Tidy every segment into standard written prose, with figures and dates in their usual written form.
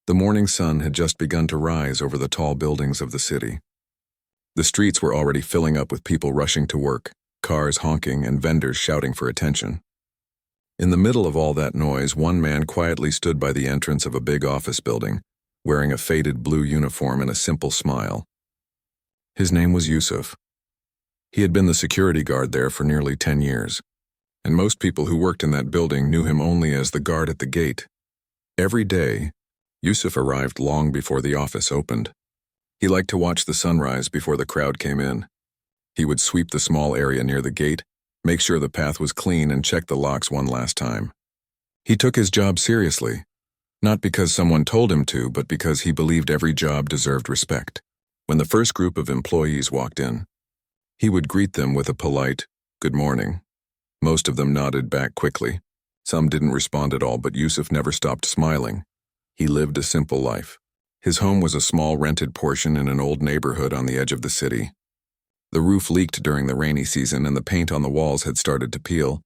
The morning sun had just begun to rise over the tall buildings of the city. The streets were already filling up with people rushing to work, cars honking and vendors shouting for attention. In the middle of all that noise, one man quietly stood by the entrance of a big office building, wearing a faded blue uniform and a simple smile. His name was Yusuf. He had been the security guard there for nearly 10 years, and most people who worked in that building knew him only as the guard at the gate. Every day, Yusuf arrived long before the office opened. He liked to watch the sunrise before the crowd came in. He would sweep the small area near the gate, make sure the path was clean, and check the locks one last time. He took his job seriously, not because someone told him to, but because he believed every job deserved respect. When the first group of employees walked in, he would greet them with a polite, "Good morning." Most of them nodded back quickly. Some didn't respond at all, but Yusuf never stopped smiling. He lived a simple life. His home was a small rented portion in an old neighborhood on the edge of the city. The roof leaked during the rainy season and the paint on the walls had started to peel,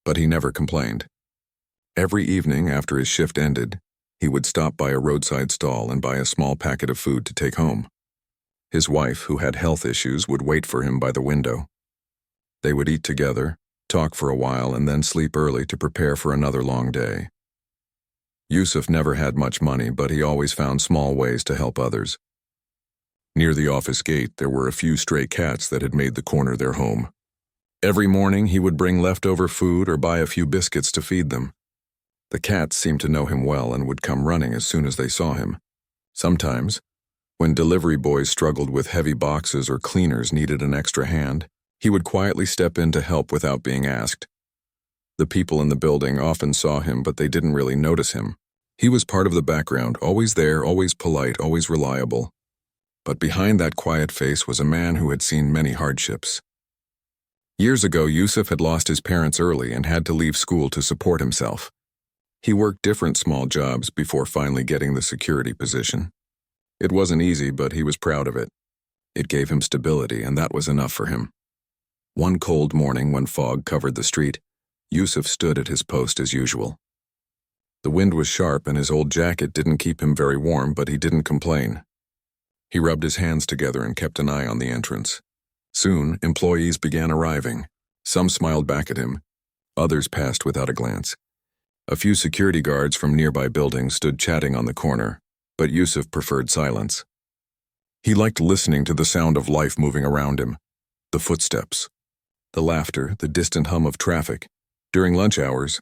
but he never complained. Every evening after his shift ended, he would stop by a roadside stall and buy a small packet of food to take home. His wife, who had health issues, would wait for him by the window. They would eat together, talk for a while, and then sleep early to prepare for another long day. Yusuf never had much money, but he always found small ways to help others. Near the office gate, there were a few stray cats that had made the corner their home. Every morning, he would bring leftover food or buy a few biscuits to feed them. The cats seemed to know him well and would come running as soon as they saw him. Sometimes, when delivery boys struggled with heavy boxes or cleaners needed an extra hand, he would quietly step in to help without being asked. The people in the building often saw him, but they didn't really notice him. He was part of the background, always there, always polite, always reliable. But behind that quiet face was a man who had seen many hardships. Years ago, Yusuf had lost his parents early and had to leave school to support himself. He worked different small jobs before finally getting the security position. It wasn't easy, but he was proud of it. It gave him stability, and that was enough for him. One cold morning when fog covered the street, Yusuf stood at his post as usual. The wind was sharp and his old jacket didn't keep him very warm, but he didn't complain. He rubbed his hands together and kept an eye on the entrance. Soon, employees began arriving. Some smiled back at him. Others passed without a glance. A few security guards from nearby buildings stood chatting on the corner, but Yusuf preferred silence. He liked listening to the sound of life moving around him, the footsteps, the laughter, the distant hum of traffic. During lunch hours,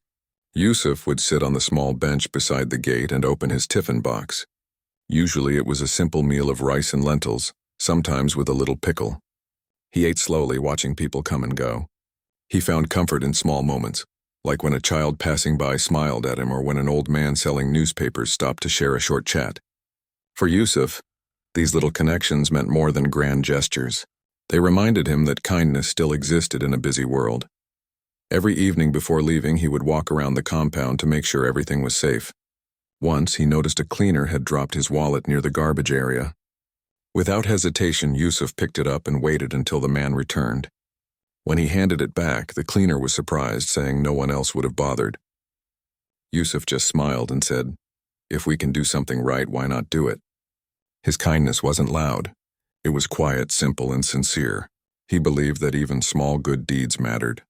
Yusuf would sit on the small bench beside the gate and open his tiffin box. Usually it was a simple meal of rice and lentils, sometimes with a little pickle. He ate slowly, watching people come and go. He found comfort in small moments, like when a child passing by smiled at him or when an old man selling newspapers stopped to share a short chat. For Yusuf, these little connections meant more than grand gestures. They reminded him that kindness still existed in a busy world. Every evening before leaving, he would walk around the compound to make sure everything was safe. Once, he noticed a cleaner had dropped his wallet near the garbage area. Without hesitation, Yusuf picked it up and waited until the man returned. When he handed it back, the cleaner was surprised, saying no one else would have bothered. Yusuf just smiled and said, "If we can do something right, why not do it?" His kindness wasn't loud. It was quiet, simple, and sincere. He believed that even small good deeds mattered.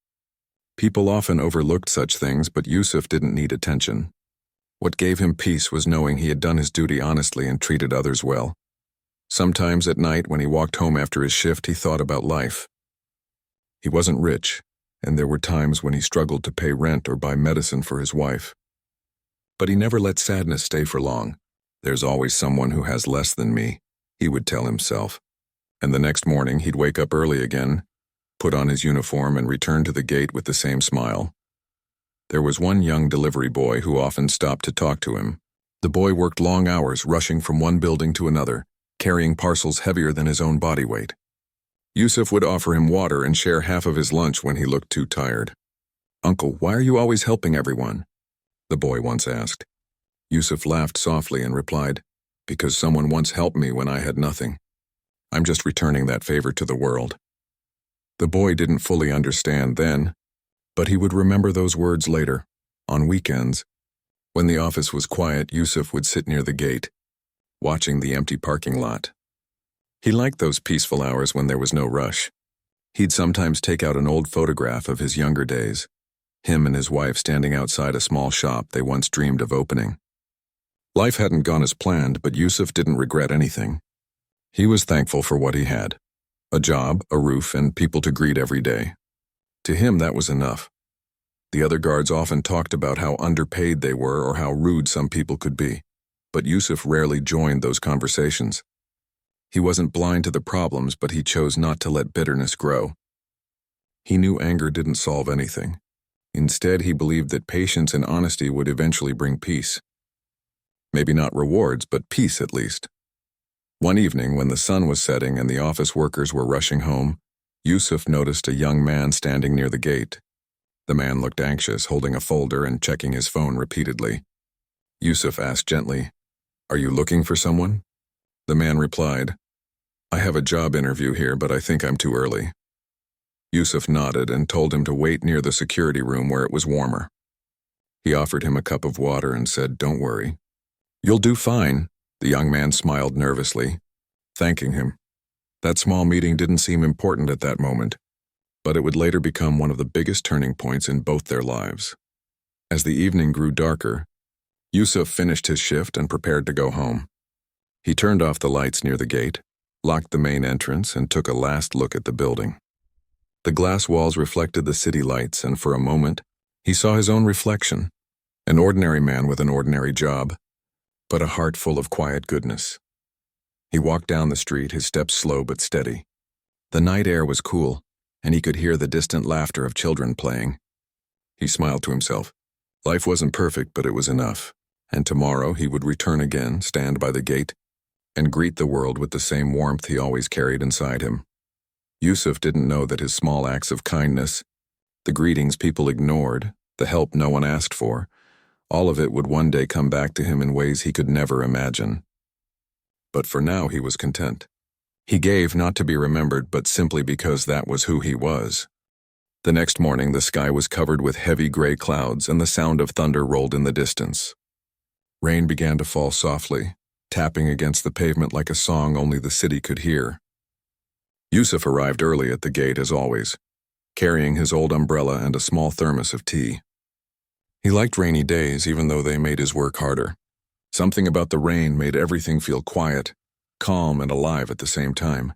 People often overlooked such things, but Yusuf didn't need attention. What gave him peace was knowing he had done his duty honestly and treated others well. Sometimes at night, when he walked home after his shift, he thought about life. He wasn't rich, and there were times when he struggled to pay rent or buy medicine for his wife. But he never let sadness stay for long. "There's always someone who has less than me," he would tell himself. And the next morning, he'd wake up early again, put on his uniform, and return to the gate with the same smile. There was one young delivery boy who often stopped to talk to him. The boy worked long hours, rushing from one building to another, carrying parcels heavier than his own body weight. Yusuf would offer him water and share half of his lunch when he looked too tired. "Uncle, why are you always helping everyone?" the boy once asked. Yusuf laughed softly and replied, "Because someone once helped me when I had nothing. I'm just returning that favor to the world." The boy didn't fully understand then, but he would remember those words later, on weekends, When the office was quiet, Yusuf would sit near the gate, watching the empty parking lot. He liked those peaceful hours when there was no rush. He'd sometimes take out an old photograph of his younger days, him and his wife standing outside a small shop they once dreamed of opening. Life hadn't gone as planned, but Yusuf didn't regret anything. He was thankful for what he had: a job, a roof, and people to greet every day. To him, that was enough. The other guards often talked about how underpaid they were or how rude some people could be, but Yusuf rarely joined those conversations. He wasn't blind to the problems, but he chose not to let bitterness grow. He knew anger didn't solve anything. Instead, he believed that patience and honesty would eventually bring peace. Maybe not rewards, but peace at least. One evening, when the sun was setting and the office workers were rushing home, Yusuf noticed a young man standing near the gate. The man looked anxious, holding a folder and checking his phone repeatedly. Yusuf asked gently, "Are you looking for someone?" The man replied, "I have a job interview here, but I think I'm too early." Yusuf nodded and told him to wait near the security room where it was warmer. He offered him a cup of water and said, "Don't worry. You'll do fine." The young man smiled nervously, thanking him. That small meeting didn't seem important at that moment, but it would later become one of the biggest turning points in both their lives. As the evening grew darker, Yusuf finished his shift and prepared to go home. He turned off the lights near the gate, locked the main entrance, and took a last look at the building. The glass walls reflected the city lights, and for a moment, he saw his own reflection, an ordinary man with an ordinary job, but a heart full of quiet goodness. He walked down the street, his steps slow but steady. The night air was cool, and he could hear the distant laughter of children playing. He smiled to himself. Life wasn't perfect, but it was enough, and tomorrow he would return again, stand by the gate, and greet the world with the same warmth he always carried inside him. Yusuf didn't know that his small acts of kindness, the greetings people ignored, the help no one asked for, all of it would one day come back to him in ways he could never imagine. But for now he was content. He gave not to be remembered, but simply because that was who he was. The next morning the sky was covered with heavy gray clouds and the sound of thunder rolled in the distance. Rain began to fall softly, tapping against the pavement like a song only the city could hear. Yusuf arrived early at the gate as always, carrying his old umbrella and a small thermos of tea. He liked rainy days even though they made his work harder. Something about the rain made everything feel quiet, calm, and alive at the same time.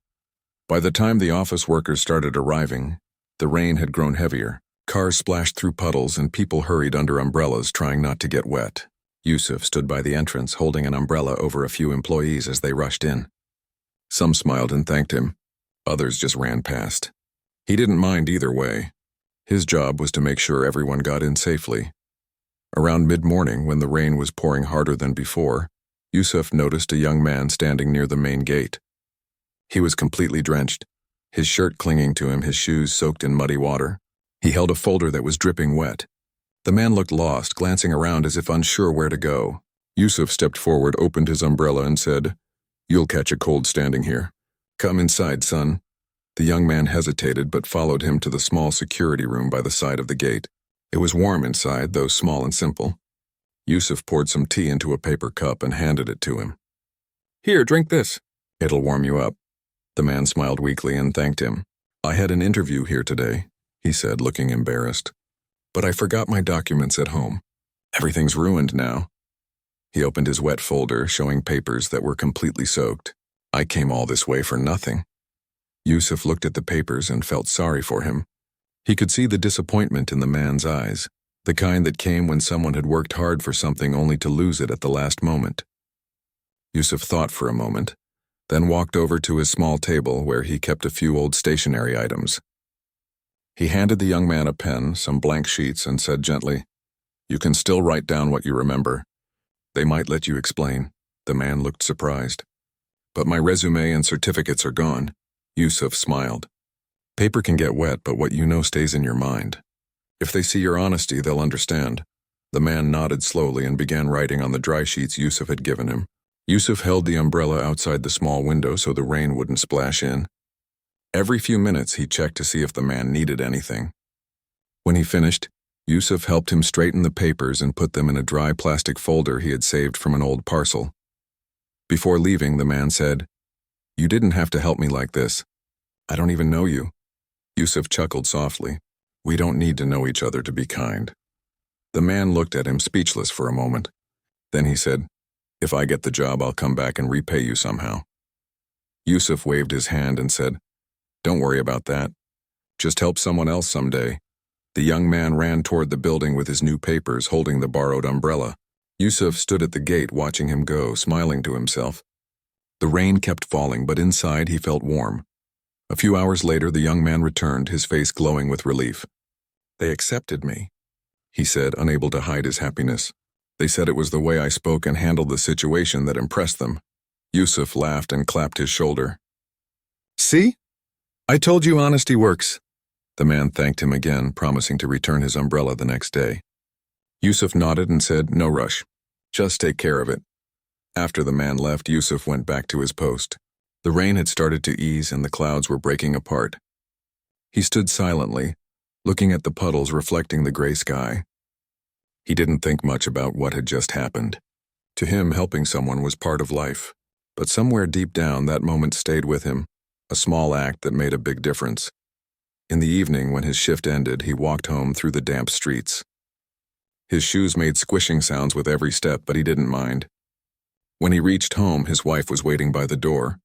By the time the office workers started arriving, the rain had grown heavier. Cars splashed through puddles and people hurried under umbrellas trying not to get wet. Yusuf stood by the entrance holding an umbrella over a few employees as they rushed in. Some smiled and thanked him. Others just ran past. He didn't mind either way. His job was to make sure everyone got in safely. Around mid-morning, when the rain was pouring harder than before, Yusuf noticed a young man standing near the main gate. He was completely drenched, his shirt clinging to him, his shoes soaked in muddy water. He held a folder that was dripping wet. The man looked lost, glancing around as if unsure where to go. Yusuf stepped forward, opened his umbrella, and said, "You'll catch a cold standing here. Come inside, son." The young man hesitated but followed him to the small security room by the side of the gate. It was warm inside, though small and simple. Yusuf poured some tea into a paper cup and handed it to him. "Here, drink this. It'll warm you up." The man smiled weakly and thanked him. "I had an interview here today," he said, looking embarrassed. "But I forgot my documents at home. Everything's ruined now." He opened his wet folder, showing papers that were completely soaked. "I came all this way for nothing." Yusuf looked at the papers and felt sorry for him. He could see the disappointment in the man's eyes, the kind that came when someone had worked hard for something only to lose it at the last moment. Yusuf thought for a moment, then walked over to his small table where he kept a few old stationery items. He handed the young man a pen, some blank sheets, and said gently, "You can still write down what you remember. They might let you explain." The man looked surprised. "But my resume and certificates are gone." Yusuf smiled. "Paper can get wet, but what you know stays in your mind. If they see your honesty, they'll understand." The man nodded slowly and began writing on the dry sheets Yusuf had given him. Yusuf held the umbrella outside the small window so the rain wouldn't splash in. Every few minutes he checked to see if the man needed anything. When he finished, Yusuf helped him straighten the papers and put them in a dry plastic folder he had saved from an old parcel. Before leaving, the man said, "You didn't have to help me like this. I don't even know you." Yusuf chuckled softly. "We don't need to know each other to be kind." The man looked at him speechless for a moment. Then he said, "If I get the job, I'll come back and repay you somehow." Yusuf waved his hand and said, "Don't worry about that. Just help someone else someday." The young man ran toward the building with his new papers, holding the borrowed umbrella. Yusuf stood at the gate watching him go, smiling to himself. The rain kept falling, but inside he felt warm. A few hours later, the young man returned, his face glowing with relief. "They accepted me," he said, unable to hide his happiness. "They said it was the way I spoke and handled the situation that impressed them." Yusuf laughed and clapped his shoulder. "See? I told you honesty works." The man thanked him again, promising to return his umbrella the next day. Yusuf nodded and said, "No rush. Just take care of it." After the man left, Yusuf went back to his post. The rain had started to ease and the clouds were breaking apart. He stood silently, looking at the puddles reflecting the gray sky. He didn't think much about what had just happened. To him, helping someone was part of life. But somewhere deep down, that moment stayed with him, a small act that made a big difference. In the evening, when his shift ended, he walked home through the damp streets. His shoes made squishing sounds with every step, but he didn't mind. When he reached home, his wife was waiting by the door.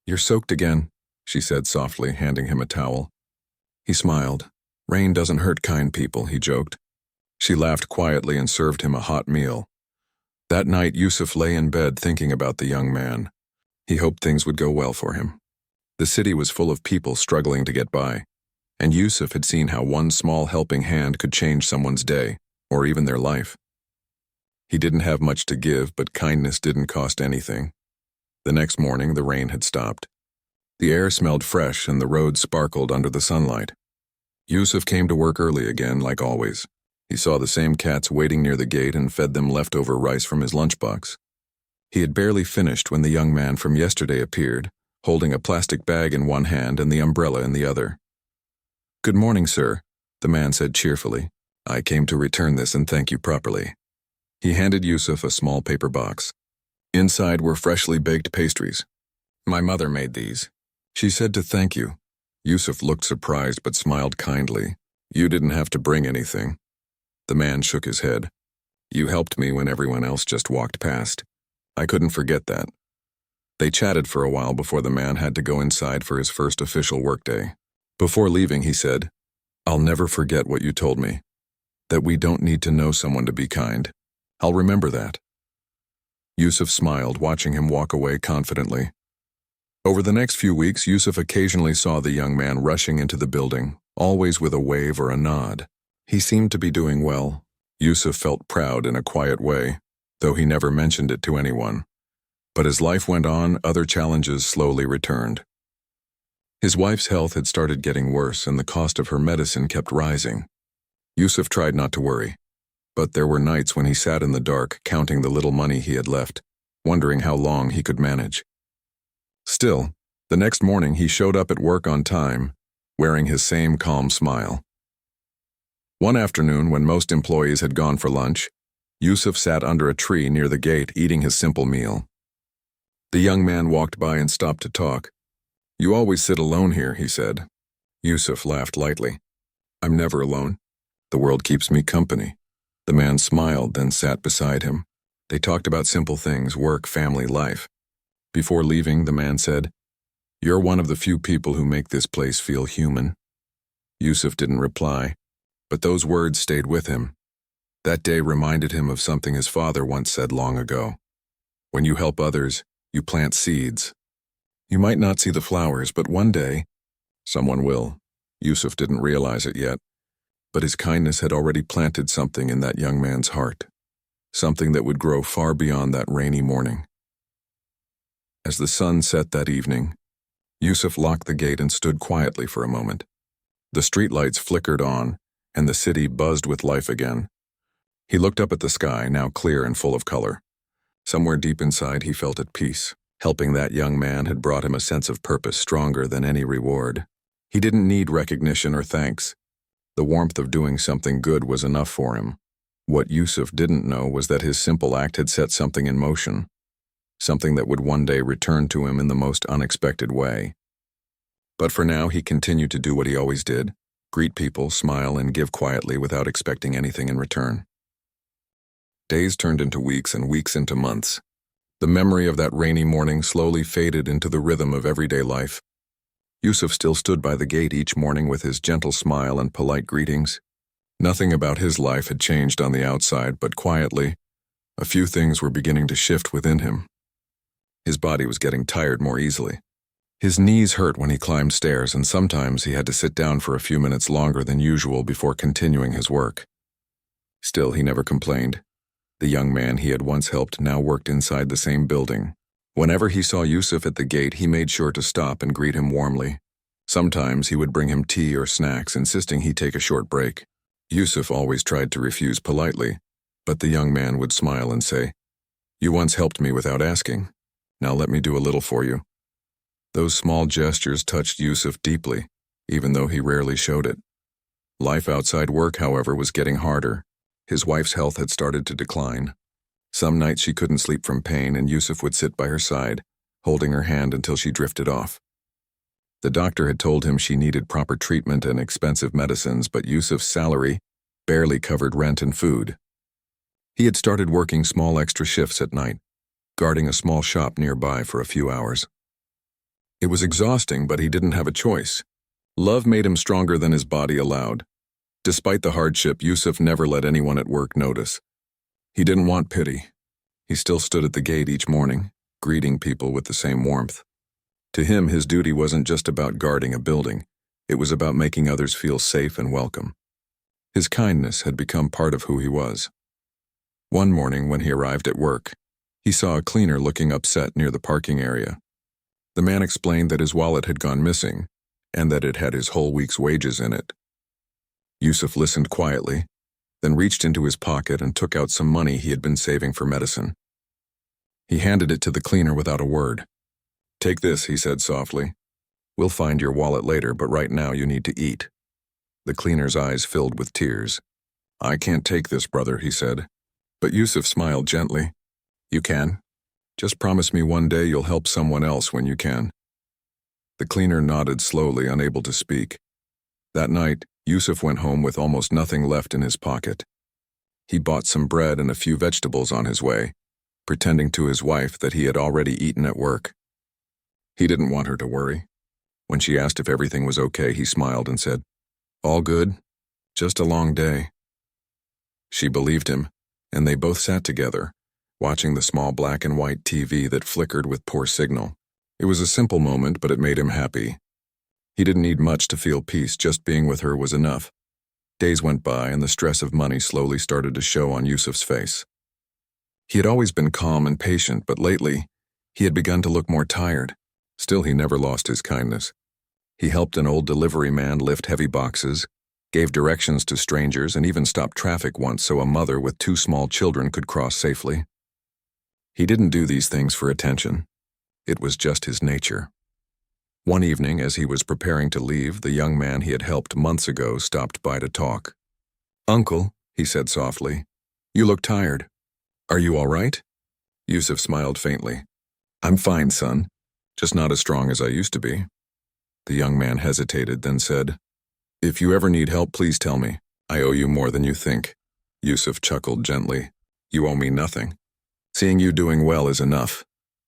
"You're soaked again," she said softly, handing him a towel. He smiled. "Rain doesn't hurt kind people," he joked. She laughed quietly and served him a hot meal. That night, Yusuf lay in bed thinking about the young man. He hoped things would go well for him. The city was full of people struggling to get by, and Yusuf had seen how one small helping hand could change someone's day, or even their life. He didn't have much to give, but kindness didn't cost anything. The next morning, the rain had stopped. The air smelled fresh and the road sparkled under the sunlight. Yusuf came to work early again, like always. He saw the same cats waiting near the gate and fed them leftover rice from his lunchbox. He had barely finished when the young man from yesterday appeared, holding a plastic bag in one hand and the umbrella in the other. "Good morning, sir," the man said cheerfully. "I came to return this and thank you properly." He handed Yusuf a small paper box. Inside were freshly baked pastries. "My mother made these. She said to thank you." Yusuf looked surprised but smiled kindly. "You didn't have to bring anything." The man shook his head. "You helped me when everyone else just walked past. I couldn't forget that." They chatted for a while before the man had to go inside for his first official workday. Before leaving, he said, "I'll never forget what you told me, that we don't need to know someone to be kind. I'll remember that." Yusuf smiled, watching him walk away confidently. Over the next few weeks, Yusuf occasionally saw the young man rushing into the building, always with a wave or a nod. He seemed to be doing well. Yusuf felt proud in a quiet way, though he never mentioned it to anyone. But as life went on, other challenges slowly returned. His wife's health had started getting worse, and the cost of her medicine kept rising. Yusuf tried not to worry, but there were nights when he sat in the dark, counting the little money he had left, wondering how long he could manage. Still, the next morning he showed up at work on time, wearing his same calm smile. One afternoon, when most employees had gone for lunch, Yusuf sat under a tree near the gate eating his simple meal. The young man walked by and stopped to talk. "You always sit alone here," he said. Yusuf laughed lightly. "I'm never alone. The world keeps me company." The man smiled, then sat beside him. They talked about simple things, work, family, life. Before leaving, the man said, "You're one of the few people who make this place feel human." Yusuf didn't reply, but those words stayed with him. That day reminded him of something his father once said long ago. "When you help others, you plant seeds. You might not see the flowers, but one day, someone will." Yusuf didn't realize it yet, but his kindness had already planted something in that young man's heart, something that would grow far beyond that rainy morning. As the sun set that evening, Yusuf locked the gate and stood quietly for a moment. The streetlights flickered on, and the city buzzed with life again. He looked up at the sky, now clear and full of color. Somewhere deep inside, he felt at peace. Helping that young man had brought him a sense of purpose stronger than any reward. He didn't need recognition or thanks. The warmth of doing something good was enough for him. What Yusuf didn't know was that his simple act had set something in motion, something that would one day return to him in the most unexpected way. But for now, he continued to do what he always did: greet people, smile, and give quietly without expecting anything in return. Days turned into weeks and weeks into months. The memory of that rainy morning slowly faded into the rhythm of everyday life. Yusuf still stood by the gate each morning with his gentle smile and polite greetings. Nothing about his life had changed on the outside, but quietly, a few things were beginning to shift within him. His body was getting tired more easily. His knees hurt when he climbed stairs, and sometimes he had to sit down for a few minutes longer than usual before continuing his work. Still, he never complained. The young man he had once helped now worked inside the same building. Whenever he saw Yusuf at the gate, he made sure to stop and greet him warmly. Sometimes he would bring him tea or snacks, insisting he take a short break. Yusuf always tried to refuse politely, but the young man would smile and say, "You once helped me without asking. Now let me do a little for you." Those small gestures touched Yusuf deeply, even though he rarely showed it. Life outside work, however, was getting harder. His wife's health had started to decline. Some nights she couldn't sleep from pain, and Yusuf would sit by her side, holding her hand until she drifted off. The doctor had told him she needed proper treatment and expensive medicines, but Yusuf's salary barely covered rent and food. He had started working small extra shifts at night, guarding a small shop nearby for a few hours. It was exhausting, but he didn't have a choice. Love made him stronger than his body allowed. Despite the hardship, Yusuf never let anyone at work notice. He didn't want pity. He still stood at the gate each morning, greeting people with the same warmth. To him, his duty wasn't just about guarding a building. It was about making others feel safe and welcome. His kindness had become part of who he was. One morning, when he arrived at work, he saw a cleaner looking upset near the parking area. The man explained that his wallet had gone missing, and that it had his whole week's wages in it. Yusuf listened quietly, then reached into his pocket and took out some money he had been saving for medicine. He handed it to the cleaner without a word. "Take this," he said softly. "We'll find your wallet later, but right now you need to eat." The cleaner's eyes filled with tears. "I can't take this, brother," he said. But Yusuf smiled gently. "You can. Just promise me one day you'll help someone else when you can." The cleaner nodded slowly, unable to speak. That night, Yusuf went home with almost nothing left in his pocket. He bought some bread and a few vegetables on his way, pretending to his wife that he had already eaten at work. He didn't want her to worry. When she asked if everything was okay, he smiled and said, "All good, just a long day." She believed him, and they both sat together, watching the small black and white TV that flickered with poor signal. It was a simple moment, but it made him happy. He didn't need much to feel peace, just being with her was enough. Days went by, and the stress of money slowly started to show on Yusuf's face. He had always been calm and patient, but lately, he had begun to look more tired. Still, he never lost his kindness. He helped an old delivery man lift heavy boxes, gave directions to strangers, and even stopped traffic once so a mother with 2 small children could cross safely. He didn't do these things for attention. It was just his nature. One evening, as he was preparing to leave, the young man he had helped months ago stopped by to talk. "Uncle," he said softly, "you look tired. Are you all right?" Yusuf smiled faintly. "I'm fine, son. Just not as strong as I used to be." The young man hesitated, then said, "If you ever need help, please tell me. I owe you more than you think." Yusuf chuckled gently. "You owe me nothing. Seeing you doing well is enough."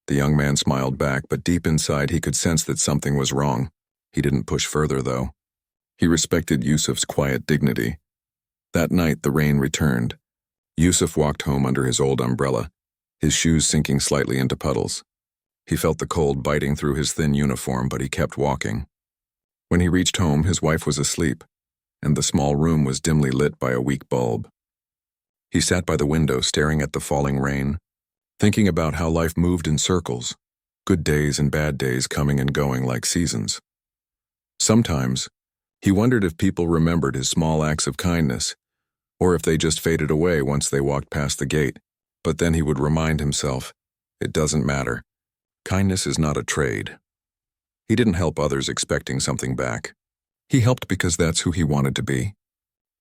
The young man smiled back, but deep inside he could sense that something was wrong. He didn't push further, though. He respected Yusuf's quiet dignity. That night, the rain returned. Yusuf walked home under his old umbrella, his shoes sinking slightly into puddles. He felt the cold biting through his thin uniform, but he kept walking. When he reached home, his wife was asleep, and the small room was dimly lit by a weak bulb. He sat by the window, staring at the falling rain, thinking about how life moved in circles, good days and bad days coming and going like seasons. Sometimes, he wondered if people remembered his small acts of kindness, or if they just faded away once they walked past the gate. But then he would remind himself, it doesn't matter. Kindness is not a trade. He didn't help others expecting something back. He helped because that's who he wanted to be,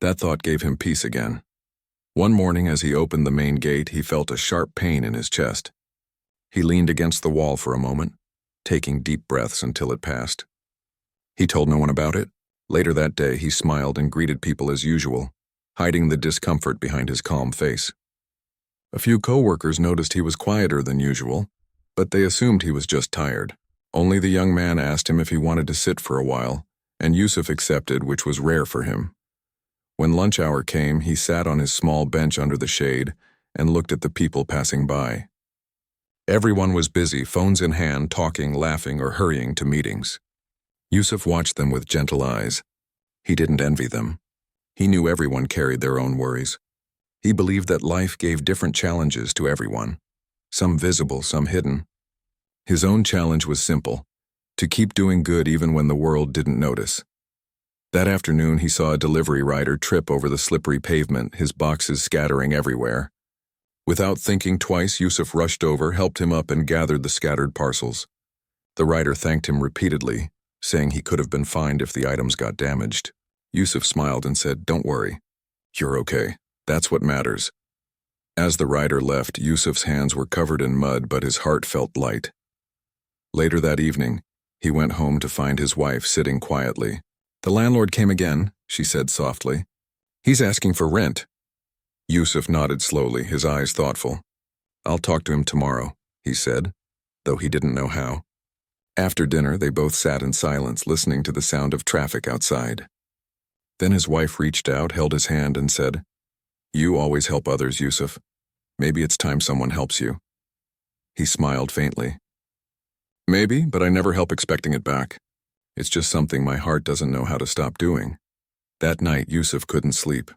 That thought gave him peace again. One morning as he opened the main gate, he felt a sharp pain in his chest. He leaned against the wall for a moment, taking deep breaths until it passed. He told no one about it. Later that day, he smiled and greeted people as usual, hiding the discomfort behind his calm face. A few co-workers noticed he was quieter than usual, but they assumed he was just tired. Only the young man asked him if he wanted to sit for a while, and Yusuf accepted, which was rare for him. When lunch hour came, he sat on his small bench under the shade and looked at the people passing by. Everyone was busy, phones in hand, talking, laughing, or hurrying to meetings. Yusuf watched them with gentle eyes. He didn't envy them. He knew everyone carried their own worries. He believed that life gave different challenges to everyone, some visible, some hidden. His own challenge was simple: to keep doing good even when the world didn't notice. That afternoon, he saw a delivery rider trip over the slippery pavement, his boxes scattering everywhere. Without thinking twice, Yusuf rushed over, helped him up, and gathered the scattered parcels. The rider thanked him repeatedly, saying he could have been fined if the items got damaged. Yusuf smiled and said, "Don't worry. You're okay. That's what matters." As the rider left, Yusuf's hands were covered in mud, but his heart felt light. Later that evening, he went home to find his wife sitting quietly. "The landlord came again," she said softly. "He's asking for rent." Yusuf nodded slowly, his eyes thoughtful. "I'll talk to him tomorrow," he said, though he didn't know how. After dinner, they both sat in silence, listening to the sound of traffic outside. Then his wife reached out, held his hand, and said, "You always help others, Yusuf. Maybe it's time someone helps you." He smiled faintly. "Maybe, but I never help expecting it back. It's just something my heart doesn't know how to stop doing." That night, Yusuf couldn't sleep.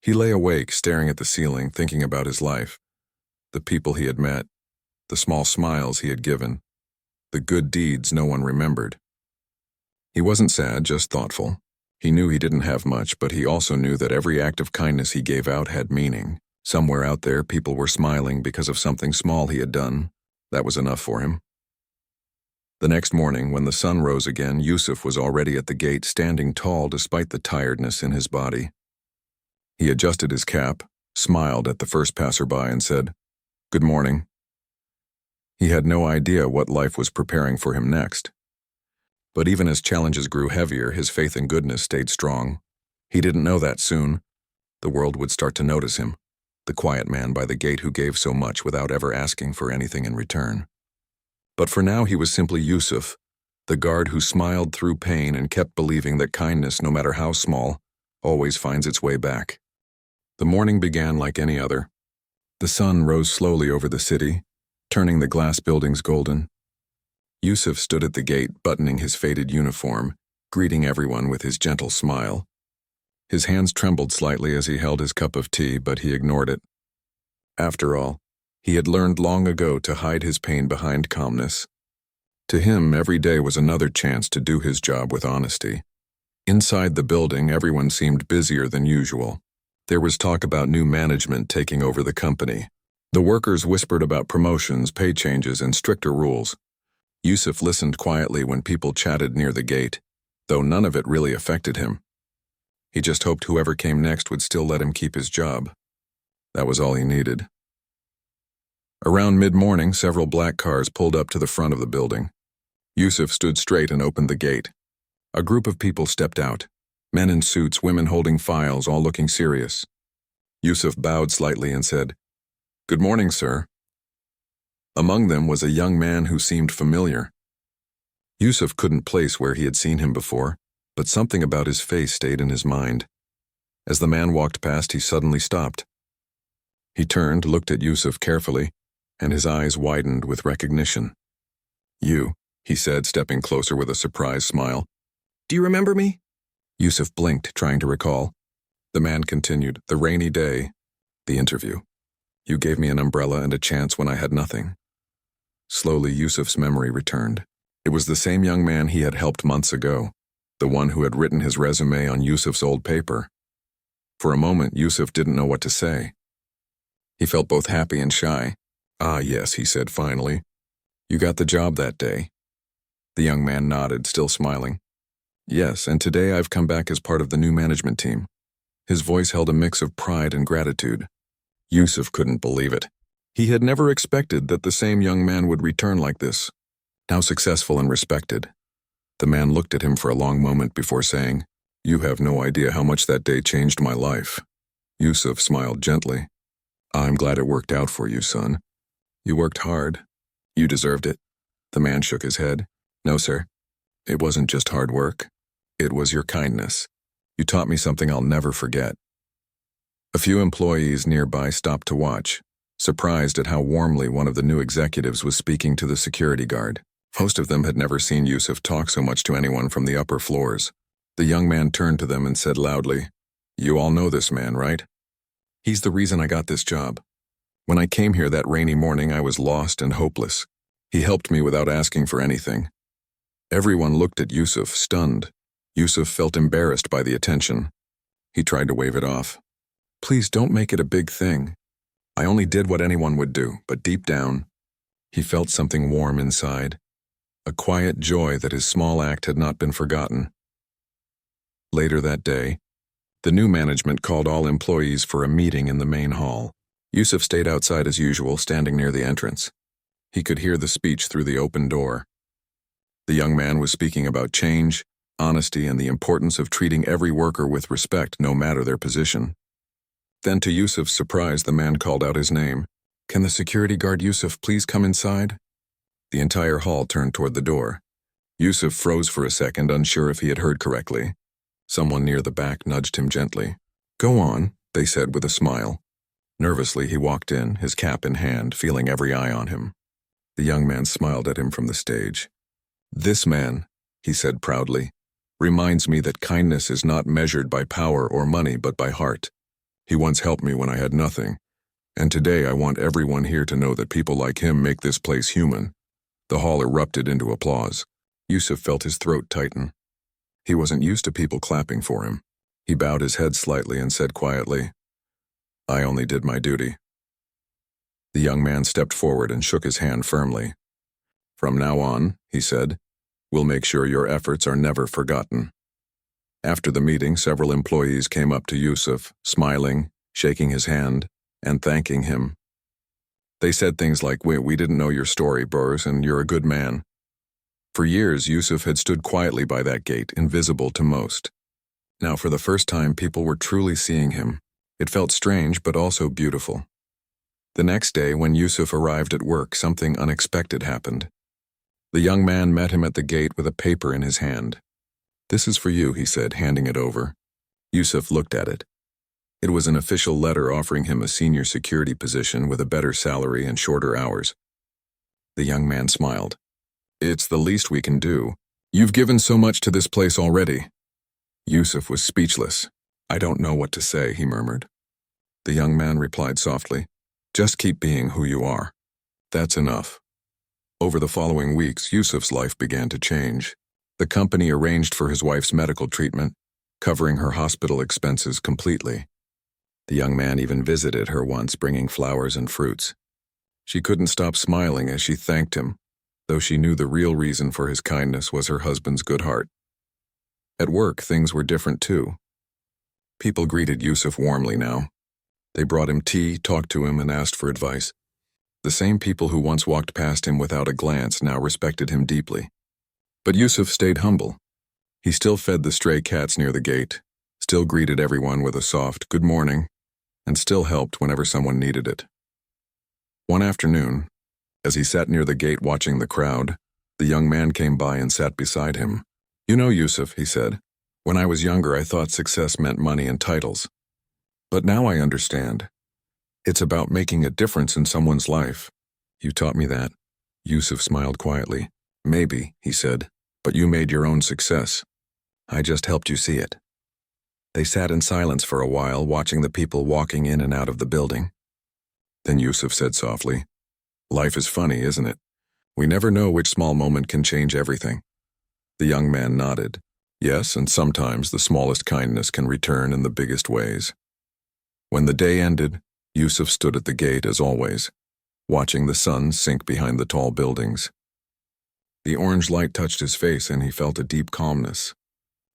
He lay awake, staring at the ceiling, thinking about his life, the people he had met, the small smiles he had given, the good deeds no one remembered. He wasn't sad, just thoughtful. He knew he didn't have much, but he also knew that every act of kindness he gave out had meaning. Somewhere out there, people were smiling because of something small he had done. That was enough for him. The next morning, when the sun rose again, Yusuf was already at the gate, standing tall despite the tiredness in his body. He adjusted his cap, smiled at the first passerby, and said, "Good morning." He had no idea what life was preparing for him next. But even as challenges grew heavier, his faith in goodness stayed strong. He didn't know that soon the world would start to notice him, the quiet man by the gate who gave so much without ever asking for anything in return. But for now, he was simply Yusuf, the guard who smiled through pain and kept believing that kindness, no matter how small, always finds its way back. The morning began like any other. The sun rose slowly over the city, turning the glass buildings golden. Yusuf stood at the gate, buttoning his faded uniform, greeting everyone with his gentle smile. His hands trembled slightly as he held his cup of tea, but he ignored it. After all, he had learned long ago to hide his pain behind calmness. To him, every day was another chance to do his job with honesty. Inside the building, everyone seemed busier than usual. There was talk about new management taking over the company. The workers whispered about promotions, pay changes, and stricter rules. Yusuf listened quietly when people chatted near the gate, though none of it really affected him. He just hoped whoever came next would still let him keep his job. That was all he needed. Around mid-morning, several black cars pulled up to the front of the building. Yusuf stood straight and opened the gate. A group of people stepped out, men in suits, women holding files, all looking serious. Yusuf bowed slightly and said, "Good morning, sir." Among them was a young man who seemed familiar. Yusuf couldn't place where he had seen him before, but something about his face stayed in his mind. As the man walked past, he suddenly stopped. He turned, looked at Yusuf carefully, and his eyes widened with recognition. "You," he said, stepping closer with a surprised smile. "Do you remember me?" Yusuf blinked, trying to recall. The man continued, "The rainy day, the interview. You gave me an umbrella and a chance when I had nothing." Slowly, Yusuf's memory returned. It was the same young man he had helped months ago, the one who had written his resume on Yusuf's old paper. For a moment, Yusuf didn't know what to say. He felt both happy and shy. "Ah, yes," he said finally. "You got the job that day." The young man nodded, still smiling. "Yes, and today I've come back as part of the new management team." His voice held a mix of pride and gratitude. Yusuf couldn't believe it. He had never expected that the same young man would return like this, now successful and respected. The man looked at him for a long moment before saying, "You have no idea how much that day changed my life." Yusuf smiled gently. "I'm glad it worked out for you, son. You worked hard. You deserved it." The man shook his head. "No, sir. It wasn't just hard work. It was your kindness. You taught me something I'll never forget." A few employees nearby stopped to watch, surprised at how warmly one of the new executives was speaking to the security guard. Most of them had never seen Yusuf talk so much to anyone from the upper floors. The young man turned to them and said loudly, "You all know this man, right? He's the reason I got this job. When I came here that rainy morning, I was lost and hopeless. He helped me without asking for anything." Everyone looked at Yusuf, stunned. Yusuf felt embarrassed by the attention. He tried to wave it off. "Please don't make it a big thing. I only did what anyone would do," but deep down, he felt something warm inside, a quiet joy that his small act had not been forgotten. Later that day, the new management called all employees for a meeting in the main hall. Yusuf stayed outside as usual, standing near the entrance. He could hear the speech through the open door. The young man was speaking about change, honesty, and the importance of treating every worker with respect, no matter their position. Then, to Yusuf's surprise, the man called out his name. "Can the security guard Yusuf please come inside?" The entire hall turned toward the door. Yusuf froze for a second, unsure if he had heard correctly. Someone near the back nudged him gently. "Go on," they said with a smile. Nervously, he walked in, his cap in hand, feeling every eye on him. The young man smiled at him from the stage. "This man," he said proudly, "reminds me that kindness is not measured by power or money, but by heart. He once helped me when I had nothing, and today I want everyone here to know that people like him make this place human." The hall erupted into applause. Yusuf felt his throat tighten. He wasn't used to people clapping for him. He bowed his head slightly and said quietly, "I only did my duty." The young man stepped forward and shook his hand firmly. "From now on," he said, "we'll make sure your efforts are never forgotten." After the meeting, several employees came up to Yusuf, smiling, shaking his hand, and thanking him. They said things like, we didn't know your story, bros, and you're a good man." For years, Yusuf had stood quietly by that gate, invisible to most. Now, for the first time, people were truly seeing him. It felt strange, but also beautiful. The next day, when Yusuf arrived at work, something unexpected happened. The young man met him at the gate with a paper in his hand. "This is for you," he said, handing it over. Yusuf looked at it. It was an official letter offering him a senior security position with a better salary and shorter hours. The young man smiled. "It's the least we can do. You've given so much to this place already." Yusuf was speechless. "I don't know what to say," he murmured. The young man replied softly, "Just keep being who you are. That's enough." Over the following weeks, Yusuf's life began to change. The company arranged for his wife's medical treatment, covering her hospital expenses completely. The young man even visited her once, bringing flowers and fruits. She couldn't stop smiling as she thanked him, though she knew the real reason for his kindness was her husband's good heart. At work, things were different too. People greeted Yusuf warmly now. They brought him tea, talked to him, and asked for advice. The same people who once walked past him without a glance now respected him deeply. But Yusuf stayed humble. He still fed the stray cats near the gate, still greeted everyone with a soft "good morning," and still helped whenever someone needed it. One afternoon, as he sat near the gate watching the crowd, the young man came by and sat beside him. "You know, Yusuf," he said, "when I was younger I thought success meant money and titles. But now I understand. It's about making a difference in someone's life. You taught me that." Yusuf smiled quietly. "Maybe," he said, "but you made your own success. I just helped you see it." They sat in silence for a while, watching the people walking in and out of the building. Then Yusuf said softly, "Life is funny, isn't it? We never know which small moment can change everything." The young man nodded. "Yes, and sometimes the smallest kindness can return in the biggest ways." When the day ended, Yusuf stood at the gate as always, watching the sun sink behind the tall buildings. The orange light touched his face and he felt a deep calmness.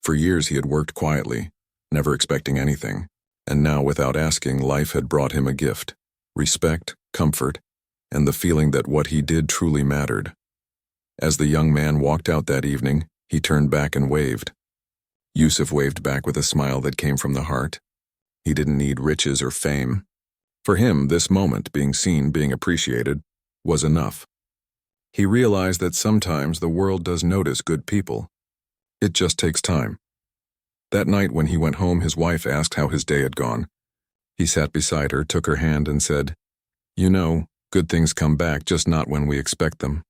For years he had worked quietly, never expecting anything. And now, without asking, life had brought him a gift: respect, comfort, and the feeling that what he did truly mattered. As the young man walked out that evening, he turned back and waved. Yusuf waved back with a smile that came from the heart. He didn't need riches or fame. For him, this moment, being seen, being appreciated, was enough. He realized that sometimes the world does notice good people. It just takes time. That night when he went home, his wife asked how his day had gone. He sat beside her, took her hand, and said, "You know, good things come back, just not when we expect them."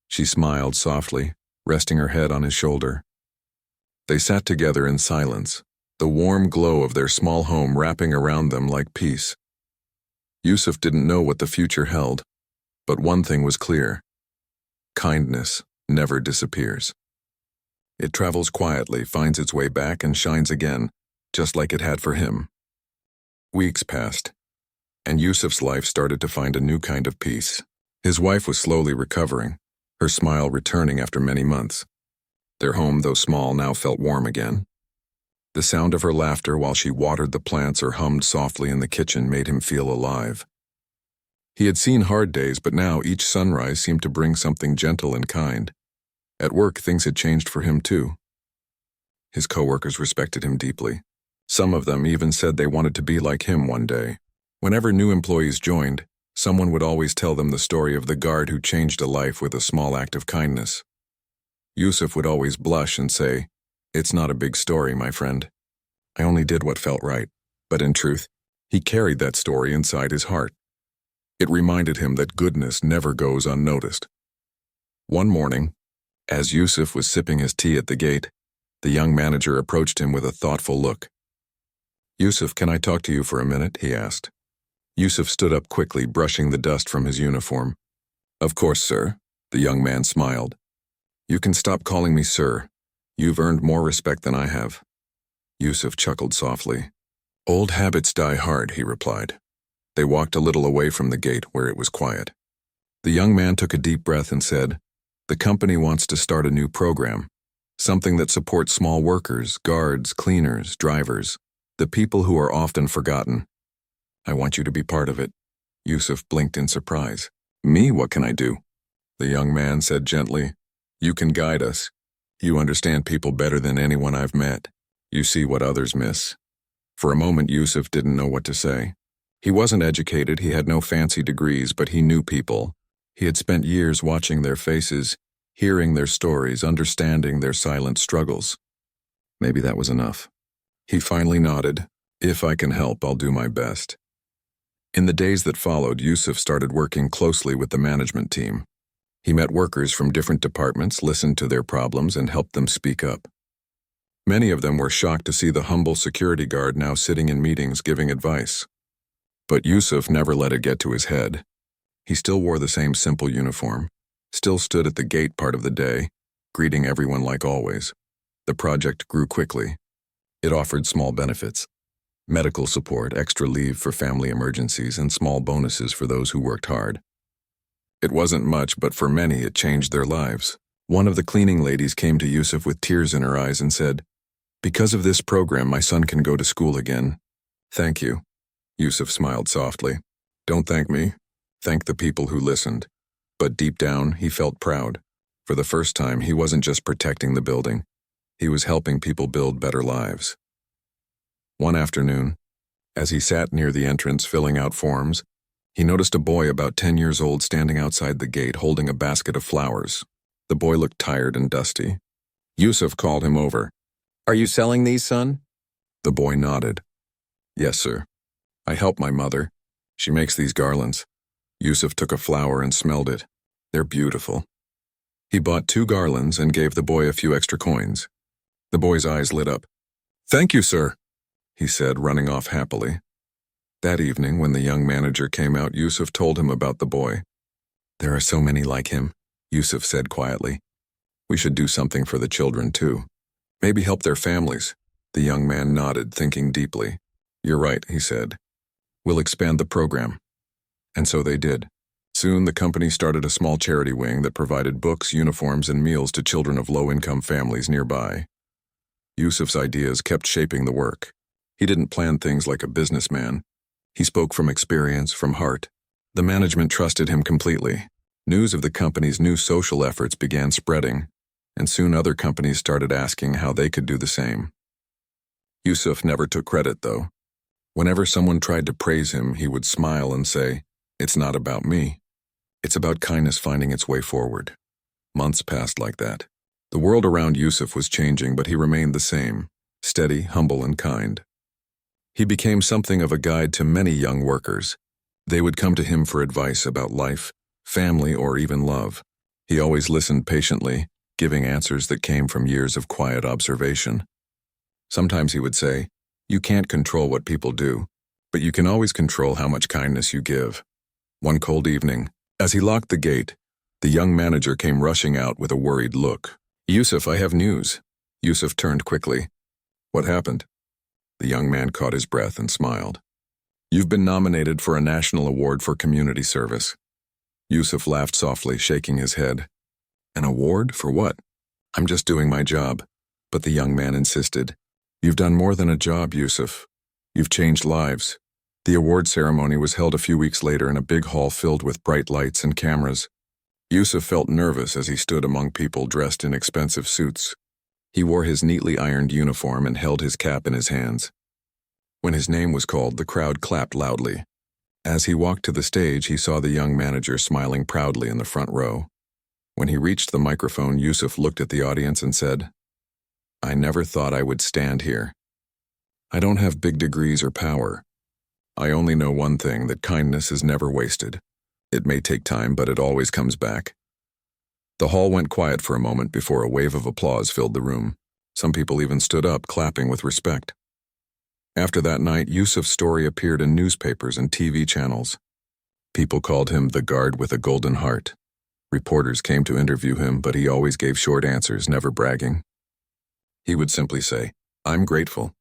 She smiled softly, resting her head on his shoulder. They sat together in silence, the warm glow of their small home wrapping around them like peace. Yusuf didn't know what the future held, but one thing was clear: kindness never disappears. It travels quietly, finds its way back, and shines again, just like it had for him. Weeks passed, and Yusuf's life started to find a new kind of peace. His wife was slowly recovering, her smile returning after many months. Their home, though small, now felt warm again. The sound of her laughter while she watered the plants or hummed softly in the kitchen made him feel alive. He had seen hard days, but now each sunrise seemed to bring something gentle and kind. At work, things had changed for him too. His coworkers respected him deeply. Some of them even said they wanted to be like him one day. Whenever new employees joined, someone would always tell them the story of the guard who changed a life with a small act of kindness. Yusuf would always blush and say, "It's not a big story, my friend. I only did what felt right." But in truth, he carried that story inside his heart. It reminded him that goodness never goes unnoticed. One morning, as Yusuf was sipping his tea at the gate, the young manager approached him with a thoughtful look. "Yusuf, can I talk to you for a minute?" he asked. Yusuf stood up quickly, brushing the dust from his uniform. "Of course, sir," the young man smiled. "You can stop calling me sir. You've earned more respect than I have." Yusuf chuckled softly. "Old habits die hard," he replied. They walked a little away from the gate where it was quiet. The young man took a deep breath and said, "The company wants to start a new program, something that supports small workers, guards, cleaners, drivers, the people who are often forgotten. I want you to be part of it." Yusuf blinked in surprise. "Me? What can I do?" The young man said gently, "You can guide us. You understand people better than anyone I've met. You see what others miss." For a moment, Yusuf didn't know what to say. He wasn't educated, he had no fancy degrees, but he knew people. He had spent years watching their faces, hearing their stories, understanding their silent struggles. Maybe that was enough. He finally nodded. "If I can help, I'll do my best." In the days that followed, Yusuf started working closely with the management team. He met workers from different departments, listened to their problems, and helped them speak up. Many of them were shocked to see the humble security guard now sitting in meetings giving advice. But Yusuf never let it get to his head. He still wore the same simple uniform, still stood at the gate part of the day, greeting everyone like always. The project grew quickly. It offered small benefits: medical support, extra leave for family emergencies, and small bonuses for those who worked hard. It wasn't much, but for many it changed their lives. One of the cleaning ladies came to Yusuf with tears in her eyes and said, "Because of this program, my son can go to school again." "Thank you." Yusuf smiled softly. "Don't thank me. Thank the people who listened." But deep down, he felt proud. For the first time, he wasn't just protecting the building. He was helping people build better lives. One afternoon, as he sat near the entrance filling out forms, he noticed a boy about 10 years old standing outside the gate holding a basket of flowers. The boy looked tired and dusty. Yusuf called him over. "Are you selling these, son?" The boy nodded. "Yes, sir. I help my mother. She makes these garlands." Yusuf took a flower and smelled it. "They're beautiful." He bought 2 garlands and gave the boy a few extra coins. The boy's eyes lit up. "Thank you, sir," he said, running off happily. That evening, when the young manager came out, Yusuf told him about the boy. "There are so many like him," Yusuf said quietly. "We should do something for the children, too. Maybe help their families." The young man nodded, thinking deeply. "You're right," he said. "We'll expand the program." And so they did. Soon the company started a small charity wing that provided books, uniforms, and meals to children of low-income families nearby. Yusuf's ideas kept shaping the work. He didn't plan things like a businessman. He spoke from experience, from heart. The management trusted him completely. News of the company's new social efforts began spreading, and soon other companies started asking how they could do the same. Yusuf never took credit, though. Whenever someone tried to praise him, he would smile and say, "It's not about me. It's about kindness finding its way forward." Months passed like that. The world around Yusuf was changing, but he remained the same, steady, humble, and kind. He became something of a guide to many young workers. They would come to him for advice about life, family, or even love. He always listened patiently, giving answers that came from years of quiet observation. Sometimes he would say, "You can't control what people do, but you can always control how much kindness you give." One cold evening, as he locked the gate, the young manager came rushing out with a worried look. "Yusuf, I have news." Yusuf turned quickly. "What happened?" The young man caught his breath and smiled. "You've been nominated for a national award for community service." Yusuf laughed softly, shaking his head. "An award? For what?" "I'm just doing my job." But the young man insisted. "You've done more than a job, Yusuf. You've changed lives." The award ceremony was held a few weeks later in a big hall filled with bright lights and cameras. Yusuf felt nervous as he stood among people dressed in expensive suits. He wore his neatly ironed uniform and held his cap in his hands. When his name was called, the crowd clapped loudly. As he walked to the stage, he saw the young manager smiling proudly in the front row. When he reached the microphone, Yusuf looked at the audience and said, "I never thought I would stand here. I don't have big degrees or power. I only know one thing, that kindness is never wasted. It may take time, but it always comes back." The hall went quiet for a moment before a wave of applause filled the room. Some people even stood up, clapping with respect. After that night, Yusuf's story appeared in newspapers and TV channels. People called him the guard with a golden heart. Reporters came to interview him, but he always gave short answers, never bragging. He would simply say, "I'm grateful,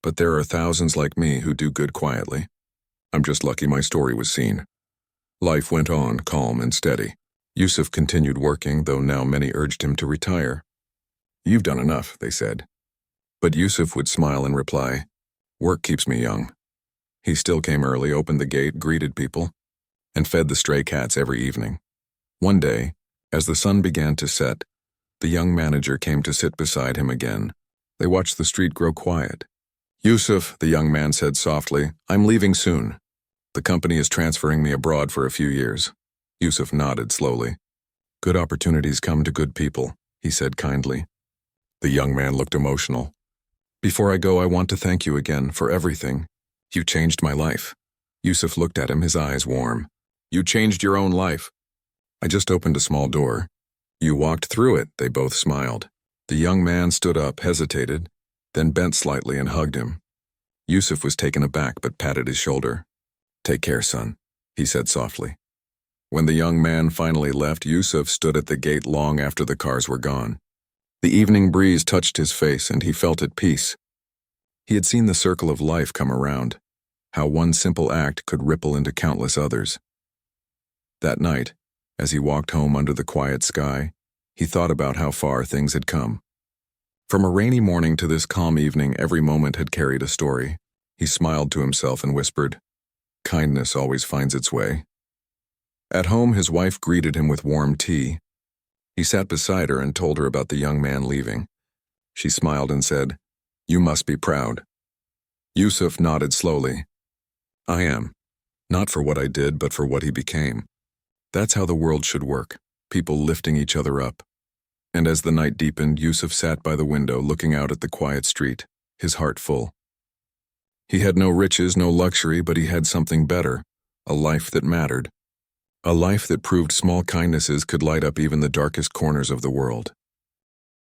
but there are thousands like me who do good quietly. I'm just lucky my story was seen." Life went on, calm and steady. Yusuf continued working, though now many urged him to retire. "You've done enough," they said. But Yusuf would smile and reply, "Work keeps me young." He still came early, opened the gate, greeted people, and fed the stray cats every evening. One day, as the sun began to set, the young manager came to sit beside him again. They watched the street grow quiet. "Yusuf," the young man said softly, "I'm leaving soon. The company is transferring me abroad for a few years." Yusuf nodded slowly. "Good opportunities come to good people," he said kindly. The young man looked emotional. "Before I go, I want to thank you again for everything. You changed my life." Yusuf looked at him, his eyes warm. "You changed your own life." "I just opened a small door." "You walked through it," they both smiled. The young man stood up, hesitated, then bent slightly and hugged him. Yusuf was taken aback but patted his shoulder. "Take care, son," he said softly. When the young man finally left, Yusuf stood at the gate long after the cars were gone. The evening breeze touched his face and he felt at peace. He had seen the circle of life come around, how one simple act could ripple into countless others. That night, as he walked home under the quiet sky, he thought about how far things had come. From a rainy morning to this calm evening, every moment had carried a story. He smiled to himself and whispered, "Kindness always finds its way." At home, his wife greeted him with warm tea. He sat beside her and told her about the young man leaving. She smiled and said, "You must be proud." Yusuf nodded slowly. "I am. Not for what I did, but for what he became. That's how the world should work, people lifting each other up." And as the night deepened, Yusuf sat by the window looking out at the quiet street, his heart full. He had no riches, no luxury, but he had something better, a life that mattered. A life that proved small kindnesses could light up even the darkest corners of the world.